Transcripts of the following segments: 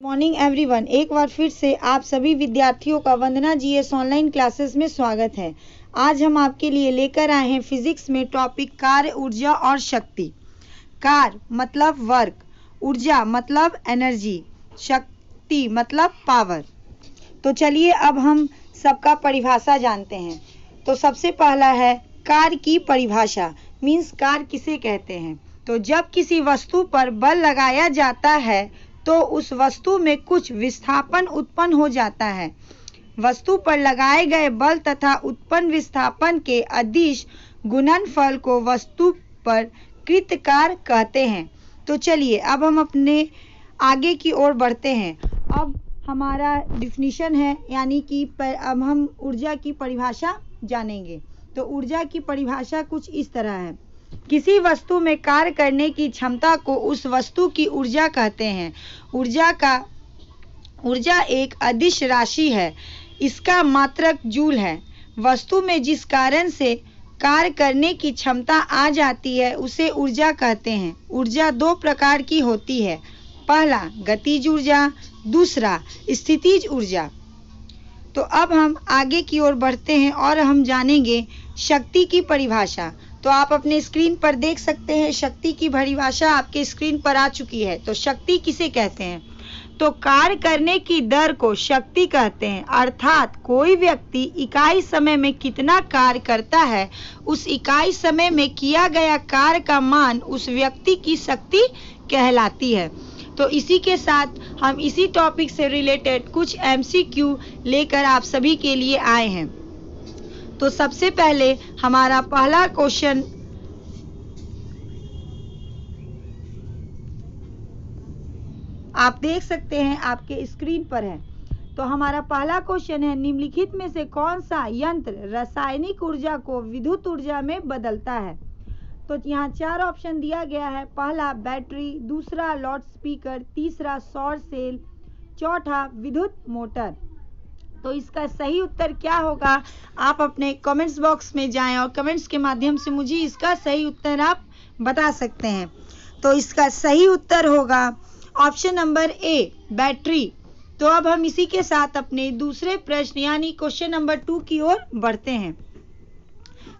Morning everyone, एक बार फिर से आप सभी विद्यार्थियों का वंदना जीएस ऑनलाइन क्लासेस में स्वागत है। आज हम आपके लिए लेकर आए हैं फिजिक्स में टॉपिक कार्य, ऊर्जा और शक्ति। कार्य मतलब वर्क, ऊर्जा मतलब एनर्जी, शक्ति मतलब पावर। तो चलिए अब हम सबका परिभाषा जानते हैं। तो सबसे पहला है कार्य की परिभाषा, मीन्स कार्य किसे कहते हैं। तो जब किसी वस्तु पर बल लगाया जाता है तो उस वस्तु में कुछ विस्थापन उत्पन्न हो जाता है। वस्तु पर लगाए गए बल तथा उत्पन्न विस्थापन के अदिश गुणनफल को वस्तु पर कृत कार्य कहते हैं। तो चलिए अब हम अपने आगे की ओर बढ़ते हैं। अब हमारा डिफिनीशन है, यानी कि अब हम ऊर्जा की परिभाषा जानेंगे। तो ऊर्जा की परिभाषा कुछ इस तरह है, किसी वस्तु में कार्य करने की क्षमता को उस वस्तु की ऊर्जा कहते हैं। ऊर्जा एक अदिश राशि है, इसका मात्रक जूल है। वस्तु में जिस कारण से कार्य करने की क्षमता आ जाती है उसे ऊर्जा कहते हैं। ऊर्जा दो प्रकार की होती है, पहला गतिज ऊर्जा, दूसरा स्थितिज ऊर्जा। तो अब हम आगे की ओर बढ़ते हैं और हम जानेंगे शक्ति की परिभाषा। तो आप अपने स्क्रीन पर देख सकते हैं, शक्ति की परिभाषा आपके स्क्रीन पर आ चुकी है। तो शक्ति किसे कहते हैं? तो कार्य करने की दर को शक्ति कहते हैं, अर्थात कोई व्यक्ति इकाई समय में कितना कार्य करता है, उस इकाई समय में किया गया कार्य का मान उस व्यक्ति की शक्ति कहलाती है। तो इसी के साथ हम इसी टॉपिक से रिलेटेड कुछ MCQ लेकर आप सभी के लिए आए हैं। तो सबसे पहले हमारा पहला क्वेश्चन आप देख सकते हैं, आपके स्क्रीन पर है। तो हमारा पहला क्वेश्चन है, निम्नलिखित में से कौन सा यंत्र रासायनिक ऊर्जा को विद्युत ऊर्जा में बदलता है? तो यहाँ चार ऑप्शन दिया गया है, पहला बैटरी, दूसरा लाउड स्पीकर, तीसरा सौर सेल, चौथा विद्युत मोटर। तो इसका सही उत्तर क्या होगा? आप अपने कमेंट्स बॉक्स में जाएं और कमेंट्स के माध्यम से मुझे इसका सही उत्तर आप बता सकते हैं। तो इसका सही उत्तर होगा ऑप्शन नंबर ए, बैटरी। तो अब हम इसी के साथ अपने दूसरे प्रश्न यानी क्वेश्चन नंबर 2 की ओर बढ़ते हैं।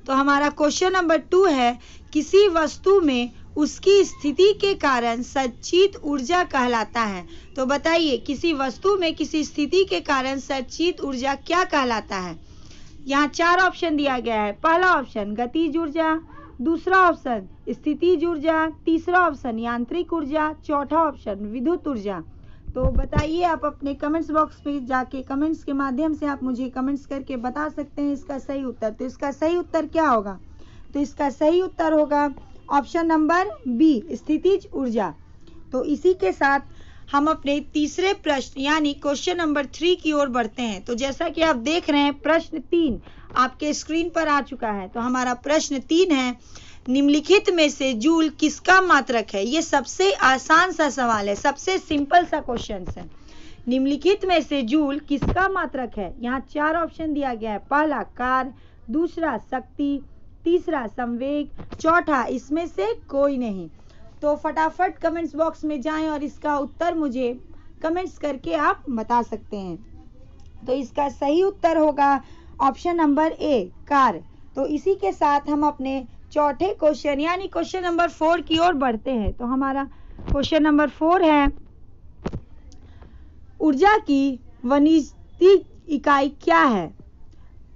तो हमारा क्वेश्चन नंबर 2 है, किसी वस्तु में उसकी स्थिति के कारण संचित ऊर्जा कहलाता है। तो बताइए, किसी वस्तु में किसी स्थिति के कारण संचित ऊर्जा क्या कहलाता है? यहाँ चार ऑप्शन दिया गया है, पहला ऑप्शन गतिज ऊर्जा, दूसरा ऑप्शन स्थितिज ऊर्जा, तीसरा ऑप्शन यांत्रिक ऊर्जा, चौथा ऑप्शन विद्युत ऊर्जा। तो बताइए, आप अपने कमेंट्स बॉक्स में जाके कमेंट्स के माध्यम से आप मुझे कमेंट्स करके बता सकते हैं इसका सही उत्तर। तो इसका सही उत्तर क्या होगा? तो इसका सही उत्तर होगा ऑप्शन नंबर बी, स्थितिज ऊर्जा। तो इसी के साथ हम अपने तीसरे प्रश्न यानी क्वेश्चन नंबर 3 की ओर बढ़ते हैं। तो जैसा कि आप देख रहे हैं, प्रश्न 3 आपके स्क्रीन पर आ चुका है। तो हमारा प्रश्न 3 है, निम्नलिखित में से जूल किसका मात्रक है? ये सबसे आसान सा सवाल है, सबसे सिंपल सा क्वेश्चन है। निम्नलिखित में से जूल किसका मात्रक है? यहाँ चार ऑप्शन दिया गया है, पहला कार्य, दूसरा शक्ति, तीसरा संवेग, चौथा इसमें से कोई नहीं। तो फटाफट कमेंट्स बॉक्स में जाएं और इसका उत्तर मुझे कमेंट्स करके आप बता सकते हैं। तो इसका सही उत्तर होगा ऑप्शन नंबर ए, कार्य। तो इसी के साथ हम अपने चौथे क्वेश्चन यानी क्वेश्चन नंबर 4 की ओर बढ़ते हैं। तो हमारा क्वेश्चन नंबर 4 है, ऊर्जा की वाणिज्यिक इकाई क्या है?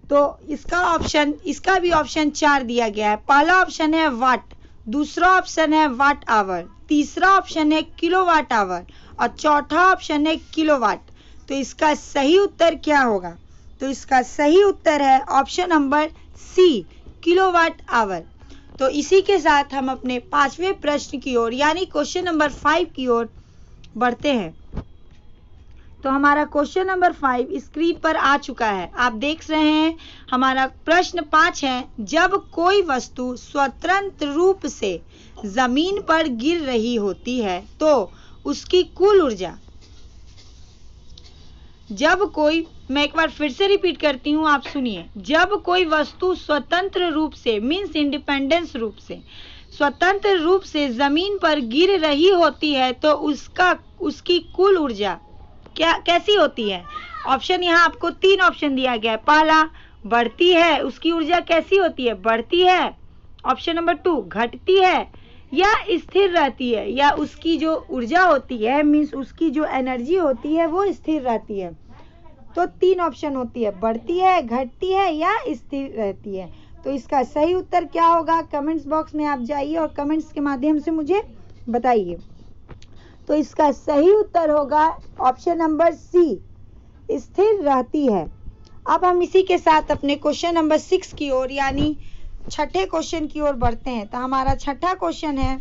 तो इसका भी ऑप्शन 4 दिया गया है। पहला ऑप्शन है वाट, दूसरा ऑप्शन है वाट आवर, तीसरा ऑप्शन है किलोवाट आवर और चौथा ऑप्शन है किलोवाट। तो इसका सही उत्तर क्या होगा? तो इसका सही उत्तर है option number C, kilowatt hour. तो इसी के साथ हम अपने पांचवें प्रश्न की ओर यानी क्वेश्चन नंबर 5 की ओर बढ़ते हैं। तो हमारा क्वेश्चन नंबर 5 स्क्रीन पर आ चुका है, आप देख रहे हैं। हमारा प्रश्न 5 है, जब कोई वस्तु स्वतंत्र रूप से जमीन पर गिर रही होती है तो उसकी कुल ऊर्जा, मैं एक बार फिर से रिपीट करती हूँ, आप सुनिए। जब कोई वस्तु स्वतंत्र रूप से मीन्स इंडिपेंडेंस रूप से स्वतंत्र रूप से जमीन पर गिर रही होती है तो उसकी कुल ऊर्जा क्या कैसी होती है? ऑप्शन यहाँ आपको 3 ऑप्शन दिया गया है। पहला, बढ़ती है, उसकी ऊर्जा कैसी होती है? बढ़ती है। ऑप्शन नंबर 2, घटती है या स्थिर रहती है, या उसकी जो ऊर्जा होती है मीन्स उसकी जो एनर्जी होती है वो स्थिर रहती है। तो 3 ऑप्शन होती है, बढ़ती है, घटती है या स्थिर रहती है। तो इसका सही उत्तर क्या होगा? कमेंट्स बॉक्स में आप जाइए और कमेंट्स के माध्यम से मुझे बताइए। तो इसका सही उत्तर होगा ऑप्शन नंबर सी, स्थिर रहती है। अब हम इसी के साथ अपने क्वेश्चन नंबर 6 की ओर यानी छठे क्वेश्चन की ओर बढ़ते हैं। तो हमारा छठा क्वेश्चन है,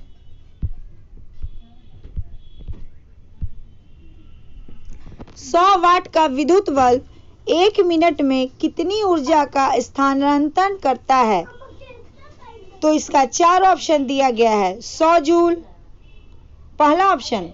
100 वाट का विद्युत बल्ब 1 मिनट में कितनी ऊर्जा का स्थानांतरण करता है? तो इसका 4 ऑप्शन दिया गया है। 100 जूल, पहला ऑप्शन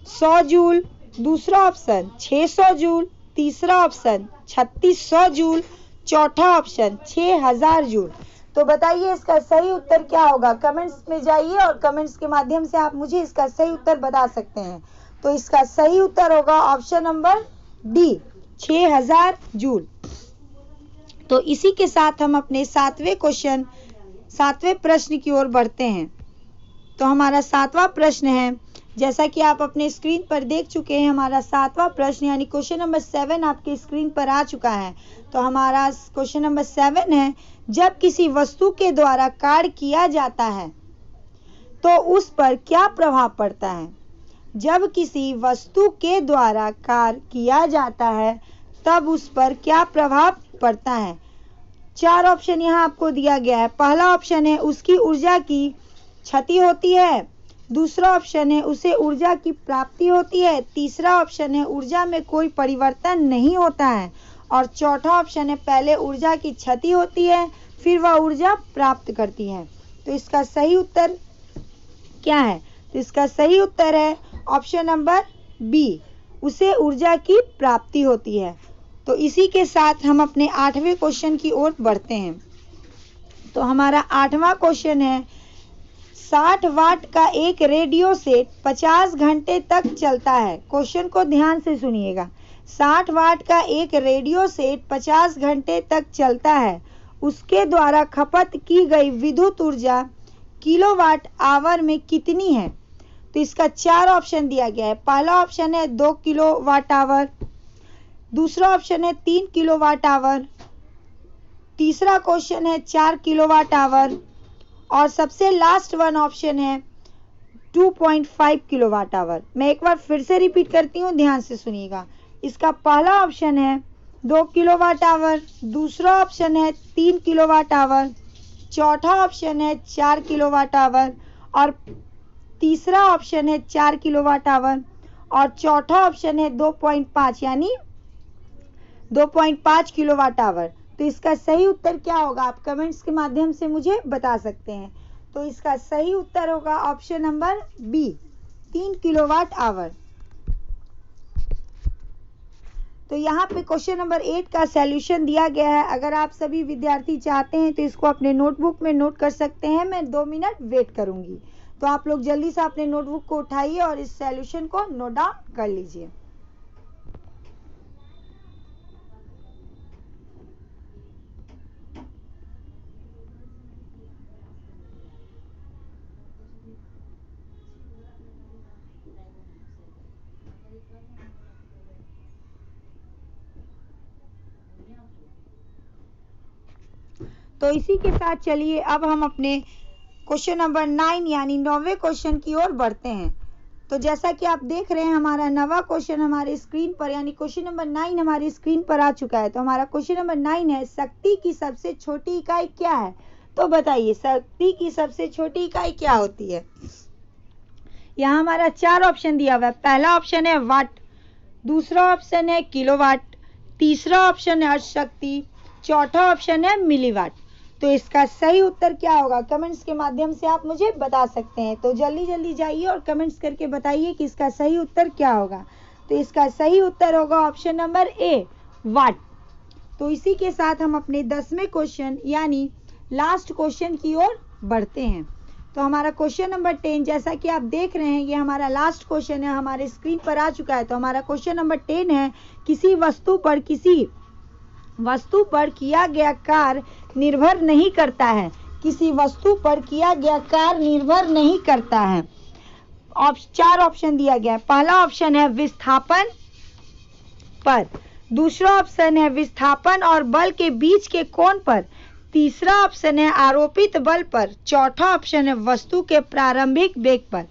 100 जूल, दूसरा ऑप्शन 600 जूल, तीसरा ऑप्शन 3600 जूल, चौथा ऑप्शन 6000 जूल। तो बताइए इसका सही उत्तर क्या होगा? कमेंट्स में जाइए और कमेंट्स के माध्यम से आप मुझे इसका सही उत्तर बता सकते हैं। तो इसका सही उत्तर होगा ऑप्शन नंबर डी, 6000 जूल। तो इसी के साथ हम अपने 7वें प्रश्न की ओर बढ़ते हैं। तो हमारा 7वां प्रश्न है, जैसा कि आप अपने स्क्रीन पर देख चुके हैं, हमारा 7वां प्रश्न यानी क्वेश्चन नंबर 7 आपके स्क्रीन पर आ चुका है। तो हमारा क्वेश्चन नंबर 7 है, जब किसी वस्तु के द्वारा कार्य किया जाता है तो उस पर क्या प्रभाव पड़ता है? जब किसी वस्तु के द्वारा कार्य किया जाता है तब उस पर क्या प्रभाव पड़ता है? 4 ऑप्शन यहाँ आपको दिया गया है। पहला ऑप्शन है उसकी ऊर्जा की क्षति होती है, दूसरा ऑप्शन है उसे ऊर्जा की प्राप्ति होती है, तीसरा ऑप्शन है ऊर्जा में कोई परिवर्तन नहीं होता है, और चौथा ऑप्शन है पहले ऊर्जा की क्षति होती है फिर वह ऊर्जा प्राप्त करती है। तो इसका सही उत्तर क्या है? तो इसका सही उत्तर है ऑप्शन नंबर बी, उसे ऊर्जा की प्राप्ति होती है। तो इसी के साथ हम अपने 8वें क्वेश्चन की ओर बढ़ते हैं। तो हमारा 8वां क्वेश्चन है, 60 वाट का एक रेडियो सेट 50 घंटे तक चलता है। क्वेश्चन को ध्यान से सुनिएगा। 60 वाट का एक रेडियो सेट 50 घंटे तक चलता है, उसके द्वारा खपत की गई विद्युत ऊर्जा किलोवाट आवर में कितनी है? तो इसका 4 ऑप्शन दिया गया है। पहला ऑप्शन है 2 किलोवाट आवर, दूसरा ऑप्शन है 3 किलोवाट आवर, तीसरा क्वेश्चन है 4 किलोवाट आवर, और सबसे लास्ट वन ऑप्शन है 2.5 किलोवाट आवर। मैं एक बार फिर से रिपीट करती हूँ, ध्यान से सुनिएगा। इसका पहला ऑप्शन है 2 किलोवाट आवर, दूसरा ऑप्शन है 3 किलोवाट आवर, चौथा ऑप्शन है 4 किलोवाट आवर, और तीसरा ऑप्शन है 4 किलोवाट आवर, और चौथा ऑप्शन है 2.5 यानी 2.5 किलोवाट आवर। तो इसका सही उत्तर क्या होगा? आप कमेंट्स के माध्यम से मुझे बता सकते हैं। तो इसका सही उत्तर होगा option number B, 3 kilowatt hour. तो यहाँ पे क्वेश्चन नंबर 8 का सॉल्यूशन दिया गया है। अगर आप सभी विद्यार्थी चाहते हैं तो इसको अपने नोटबुक में नोट कर सकते हैं। मैं 2 मिनट वेट करूंगी। तो आप लोग जल्दी से अपने नोटबुक को उठाइए और इस सॉल्यूशन को नोट डाउन कर लीजिए। तो इसी के साथ चलिए अब हम अपने क्वेश्चन नंबर 9 यानी 9वें क्वेश्चन की ओर बढ़ते हैं। तो जैसा कि आप देख रहे हैं हमारा 9वां क्वेश्चन हमारे स्क्रीन पर यानी क्वेश्चन नंबर 9 हमारी स्क्रीन पर आ चुका है। तो हमारा क्वेश्चन नंबर 9 है, शक्ति की सबसे छोटी इकाई क्या है? तो बताइए शक्ति की सबसे छोटी इकाई क्या होती है? यहाँ हमारा 4 ऑप्शन दिया हुआ है। पहला ऑप्शन है वाट, दूसरा ऑप्शन है किलोवाट, तीसरा ऑप्शन है शक्ति, चौथा ऑप्शन है मिलीवाट। तो इसका सही उत्तर क्या होगा? कमेंट्स के माध्यम से आप मुझे बता सकते हैं। तो जल्दी जल्दी जाइए और कमेंट्स करके बताइए कि इसका सही उत्तर क्या होगा। तो इसका सही उत्तर होगा ऑप्शन नंबर ए, वाट। तो इसी के साथ हम अपने 10वें क्वेश्चन यानी लास्ट क्वेश्चन की ओर बढ़ते हैं। तो हमारा क्वेश्चन नंबर 10 जैसा कि आप देख रहे हैं, ये हमारा लास्ट क्वेश्चन है, हमारे स्क्रीन पर आ चुका है। तो हमारा क्वेश्चन नंबर 10 है, किसी वस्तु पर किया गया कार्य निर्भर नहीं करता है। किसी वस्तु पर किया गया कार्य निर्भर नहीं करता है। 4 ऑप्शन दिया गया है। पहला ऑप्शन है विस्थापन पर, दूसरा ऑप्शन है विस्थापन और बल के बीच के कोण पर, तीसरा ऑप्शन है आरोपित बल पर, चौथा ऑप्शन है वस्तु के प्रारंभिक वेग पर।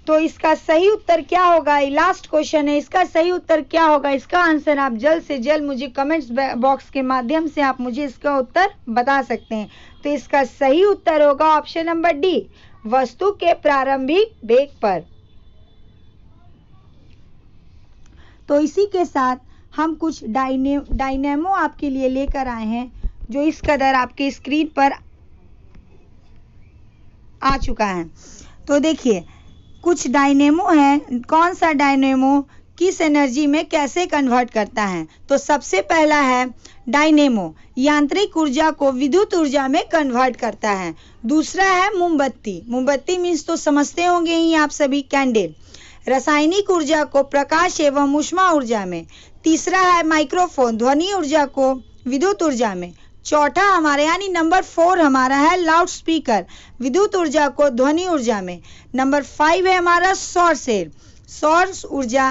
तो इसका सही उत्तर क्या होगा? लास्ट क्वेश्चन है, इसका सही उत्तर क्या होगा? इसका आंसर आप जल्द से जल्द मुझे कमेंट्स बॉक्स के माध्यम से आप मुझे इसका उत्तर बता सकते हैं। तो इसका सही उत्तर होगा ऑप्शन नंबर डी, वस्तु के प्रारंभिक वेग पर। तो इसी के साथ हम कुछ डायनेमो आपके लिए लेकर आए हैं, जो इस कदर आपके स्क्रीन पर आ चुका है। तो देखिए कुछ डायनेमो है, कौन सा डायनेमो किस एनर्जी में कैसे कन्वर्ट करता है। तो सबसे पहला है डायनेमो, यांत्रिक ऊर्जा को विद्युत ऊर्जा में कन्वर्ट करता है। दूसरा है मोमबत्ती मीन्स तो समझते होंगे ही आप सभी, कैंडल, रासायनिक ऊर्जा को प्रकाश एवं ऊष्मा ऊर्जा में। तीसरा है माइक्रोफोन, ध्वनि ऊर्जा को विद्युत ऊर्जा में। चौथा हमारे यानी नंबर 4 हमारा है लाउड स्पीकर, विद्युत ऊर्जा को ध्वनि ऊर्जा में। नंबर 5 है हमारा सौर सेल, सौर ऊर्जा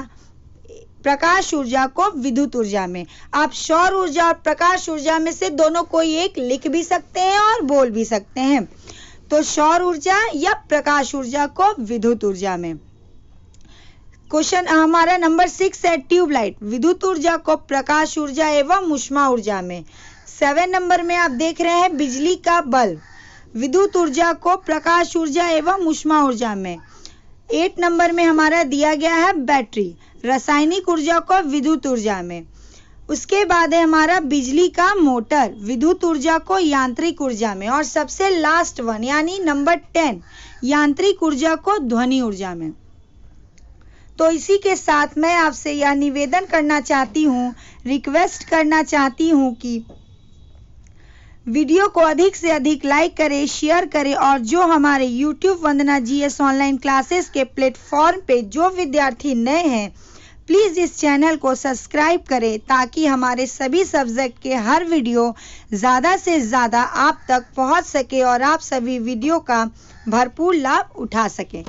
प्रकाश ऊर्जा को विद्युत ऊर्जा में। आप सौर ऊर्जा और प्रकाश ऊर्जा में से दोनों कोई एक लिख भी सकते हैं और बोल भी सकते हैं। तो सौर ऊर्जा या प्रकाश ऊर्जा को विद्युत ऊर्जा में। क्वेश्चन हमारा नंबर 6 है ट्यूबलाइट, विद्युत ऊर्जा को प्रकाश ऊर्जा एवं ऊष्मा ऊर्जा में। 7 नंबर में आप देख रहे हैं बिजली का बल्ब, विद्युत ऊर्जा को प्रकाश ऊर्जा एवं ऊष्मा ऊर्जा में। 8 नंबर में हमारा दिया गया है बैटरी, रासायनिक ऊर्जा को विद्युत ऊर्जा में। उसके बाद है हमारा बिजली का मोटर, विद्युत ऊर्जा को यांत्रिक ऊर्जा में। और सबसे लास्ट वन यानी नंबर 10, यांत्रिक ऊर्जा को ध्वनि ऊर्जा में। तो इसी के साथ मैं आपसे यह निवेदन करना चाहती हूँ, रिक्वेस्ट करना चाहती हूँ कि वीडियो को अधिक से अधिक लाइक करें, शेयर करें और जो हमारे YouTube वंदना GS ऑनलाइन क्लासेस के प्लेटफॉर्म पे जो विद्यार्थी नए हैं, प्लीज़ इस चैनल को सब्सक्राइब करें ताकि हमारे सभी सब्जेक्ट के हर वीडियो ज़्यादा से ज़्यादा आप तक पहुंच सके और आप सभी वीडियो का भरपूर लाभ उठा सकें।